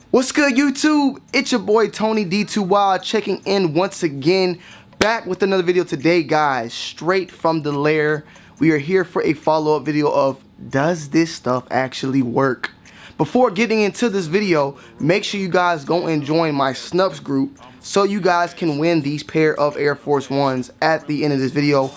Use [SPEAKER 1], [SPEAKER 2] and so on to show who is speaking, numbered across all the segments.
[SPEAKER 1] What's good, YouTube? It's your boy Tony D2 Wild checking in once again, back with another video today, guys. Straight from the lair. We are here for a follow-up video of does this stuff actually work? Before getting into this video, make sure you guys go and join my Snups group so you guys can win these pair of Air Force Ones at the end of this video.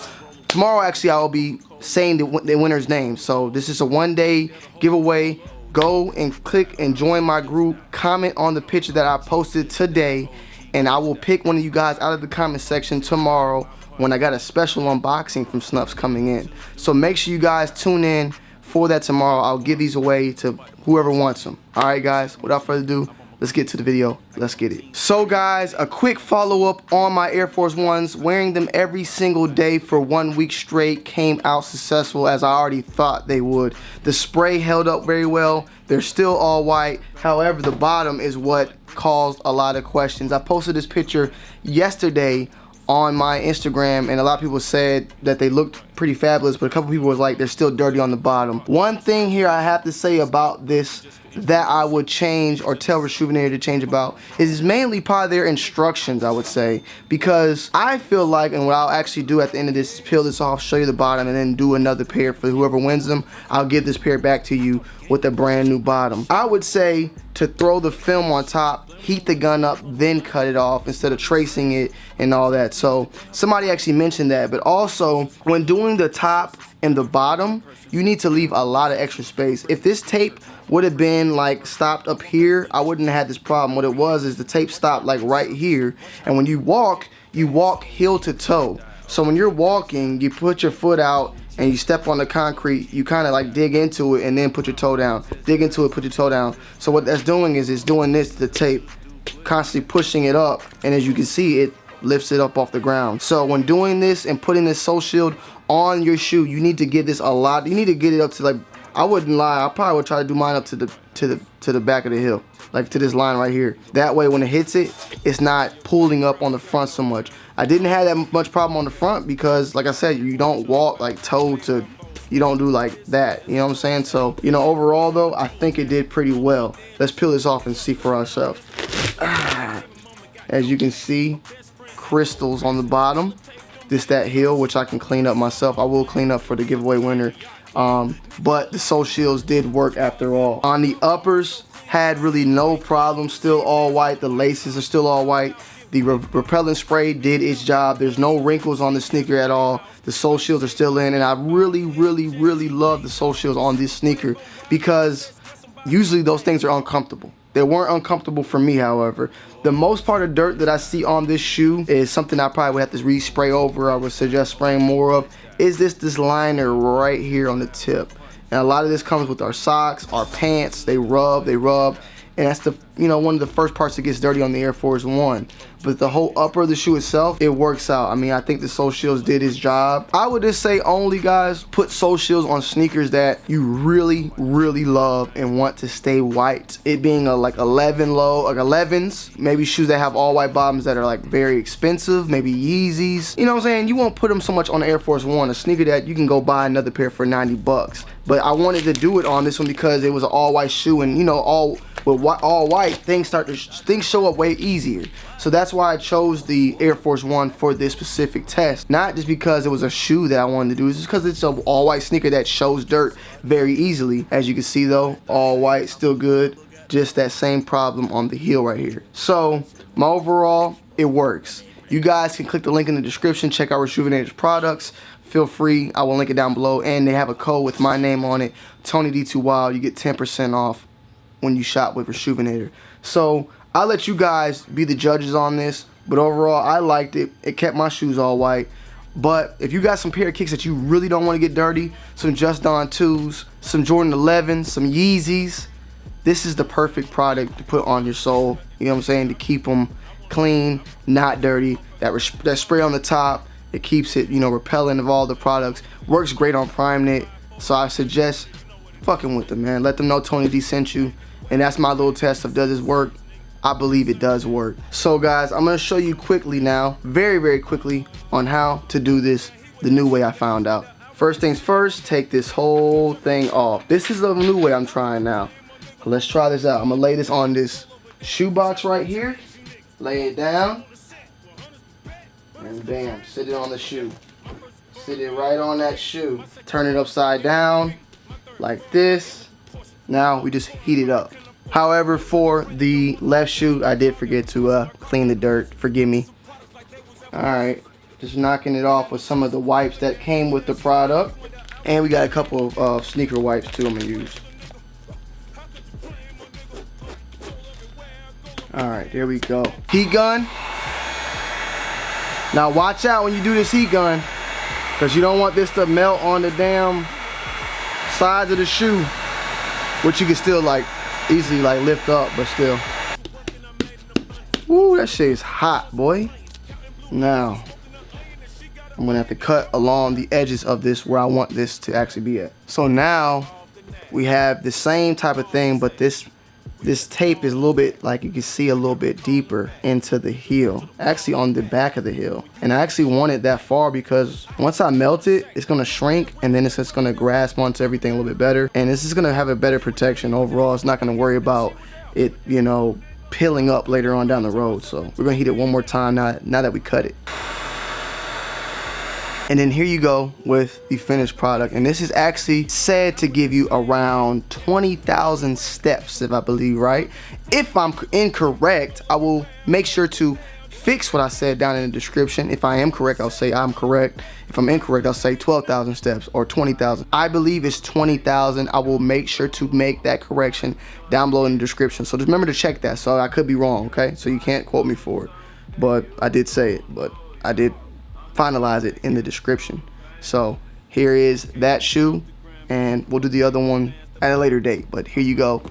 [SPEAKER 1] Tomorrow, actually, I will be saying the winner's name. So this is a one-day giveaway. Go and click and join my group. Comment on the picture that I posted today, and I will pick one of you guys out of the comment section tomorrow when I got a special unboxing from Snups coming in. So make sure you guys tune in for that tomorrow. I'll give these away to whoever wants them. Alright guys, without further ado, let's get to the video. Let's get it. So guys, a quick follow-up on my Air Force Ones. Wearing them every single day for 1 week straight came out successful as I already thought they would. The spray held up very well. They're still all white. However, the bottom is what caused a lot of questions. I posted this picture yesterday on my Instagram, and a lot of people said that they looked pretty fabulous, but a couple people was like they're still dirty on the bottom. One thing here I have to say about this that I would change or tell Rejuvenator to change about is mainly probably their instructions, I would say, because I feel like, and what I'll actually do at the end of this is peel this off, show you the bottom, and then do another pair for whoever wins them. I'll give this pair back to you with a brand new bottom. I would say to throw the film on top, heat the gun up, then cut it off instead of tracing it and all that. So somebody actually mentioned that. But also, when doing the top and the bottom, you need to leave a lot of extra space. If this tape would have been like stopped up here, I wouldn't have had this problem. What it was is the tape stopped like right here, and when you walk heel to toe. So when you're walking, you put your foot out and you step on the concrete, you kind of like dig into it and then put your toe down. Dig into it, put your toe down. So what that's doing is it's doing this to the tape, constantly pushing it up, and as you can see, it lifts it up off the ground. So when doing this and putting this sole shield on your shoe, you need to get this a lot. You need to get it up to, like, I wouldn't lie, I probably would try to do mine up to the back of the heel, like to this line right here. That way when it hits it, it's not pulling up on the front so much. I didn't have that much problem on the front because, like I said, you don't walk like toe to, you don't do like that, you know what I'm saying? So, you know, overall though, I think it did pretty well. Let's peel this off and see for ourselves. As you can see, crystals on the bottom. This that heel, which I can clean up myself. I will clean up for the giveaway winner. But the sole shields did work after all. On the uppers, had really no problem. Still all white. The laces are still all white. The repellent spray did its job. There's no wrinkles on the sneaker at all. The sole shields are still in, and I really love the sole shields on this sneaker because usually those things are uncomfortable. They weren't uncomfortable for me, however. The most part of dirt that I see on this shoe is something I probably would have to re-spray over. I would suggest spraying more of. Is this liner right here on the tip. And a lot of this comes with our socks, our pants. They rub. And that's the, you know, one of the first parts that gets dirty on the Air Force One. But the whole upper of the shoe itself, it works out. I mean, I think the sole shields did its job. I would just say only, guys, put sole shields on sneakers that you really love and want to stay white. It being a like 11 low, like 11s, maybe shoes that have all white bottoms that are like very expensive, maybe Yeezys. You know what I'm saying? You won't put them so much on the Air Force One, a sneaker that you can go buy another pair for 90 bucks. But I wanted to do it on this one because it was an all white shoe, and you know, all white, things show up way easier. So that's why I chose the Air Force One for this specific test. Not just because it was a shoe that I wanted to do, it's just because it's an all white sneaker that shows dirt very easily. As you can see though, all white, still good. Just that same problem on the heel right here. So my overall, it works. You guys can click the link in the description, check out Rejuvenator's products. Feel free, I will link it down below, and they have a code with my name on it, Tony D2 Wild. You get 10% off when you shop with Rejuvenator. So I'll let you guys be the judges on this, but overall I liked it. It kept my shoes all white. But if you got some pair of kicks that you really don't want to get dirty, some Just Don 2s, some Jordan 11s, some Yeezys, this is the perfect product to put on your sole, you know what I'm saying, to keep them clean, not dirty. That spray on the top, it keeps it, you know, repellent of all the products. Works great on Prime Knit. So I suggest fucking with them, man. Let them know Tony D sent you. And that's my little test of does this work. I believe it does work. So guys, I'm gonna show you quickly now, very quickly, on how to do this the new way I found out. First things first, take this whole thing off. This is the new way I'm trying now. Let's try this out. I'm gonna lay this on this shoebox right here. Lay it down. And bam, sit it on the shoe. Sit it right on that shoe. Turn it upside down like this. Now we just heat it up. However, for the left shoe, I did forget to clean the dirt. Forgive me. Alright, just knocking it off with some of the wipes that came with the product. And we got a couple of sneaker wipes too I'm going to use. Alright, there we go. Heat gun. Now watch out when you do this heat gun, because you don't want this to melt on the damn sides of the shoe, which you can still like easily like lift up, but still. Ooh, that shit is hot, boy. Now I'm gonna have to cut along the edges of this where I want this to actually be at. So now we have the same type of thing, but this tape is a little bit, like you can see, a little bit deeper into the heel, actually on the back of the heel. And I actually want it that far because once I melt it, it's gonna shrink, and then it's just gonna grasp onto everything a little bit better, and this is gonna have a better protection overall. It's not gonna worry about it, you know, peeling up later on down the road. So we're gonna heat it one more time now that we cut it. And then here you go with the finished product. And this is actually said to give you around 20,000 steps, if I believe right. If I'm incorrect, I will make sure to fix what I said down in the description. If I am correct, I'll say I'm correct. If I'm incorrect, I'll say 12,000 steps or 20,000. I believe it's 20,000. I will make sure to make that correction down below in the description. So just remember to check that. So I could be wrong, okay? So you can't quote me for it. But I did say it, but I did finalize it in the description. So here is that shoe, and we'll do the other one at a later date. But here you go.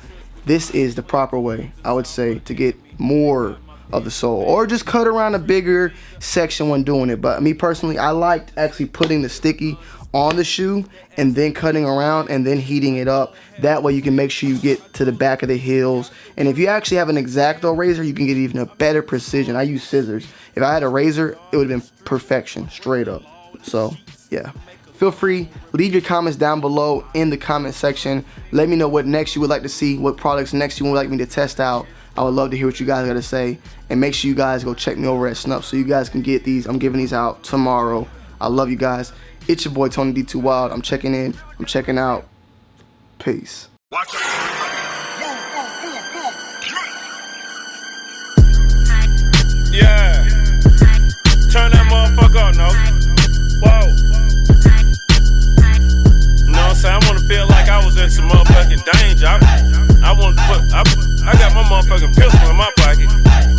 [SPEAKER 1] This is the proper way, I would say, to get more of the sole, or just cut around a bigger section when doing it. But me personally, I liked actually putting the sticky on the shoe and then cutting around and then heating it up. That way you can make sure you get to the back of the heels. And if you actually have an X-Acto razor, you can get even a better precision. I use scissors. If I had a razor, it would have been perfection, straight up. So yeah, feel free, leave your comments down below in the comment section. Let me know what next you would like to see, what products next you would like me to test out. I would love to hear what you guys got to say. And make sure you guys go check me over at Snuff so you guys can get these. I'm giving these out tomorrow. I love you guys. It's your boy Tony D2 Wild. I'm checking in. I'm checking out. Peace.
[SPEAKER 2] Yeah. Turn that motherfucker up, no? Whoa. You know what I'm saying? I want to feel like I was in some motherfucking danger. I want to put, I got my motherfucking pistol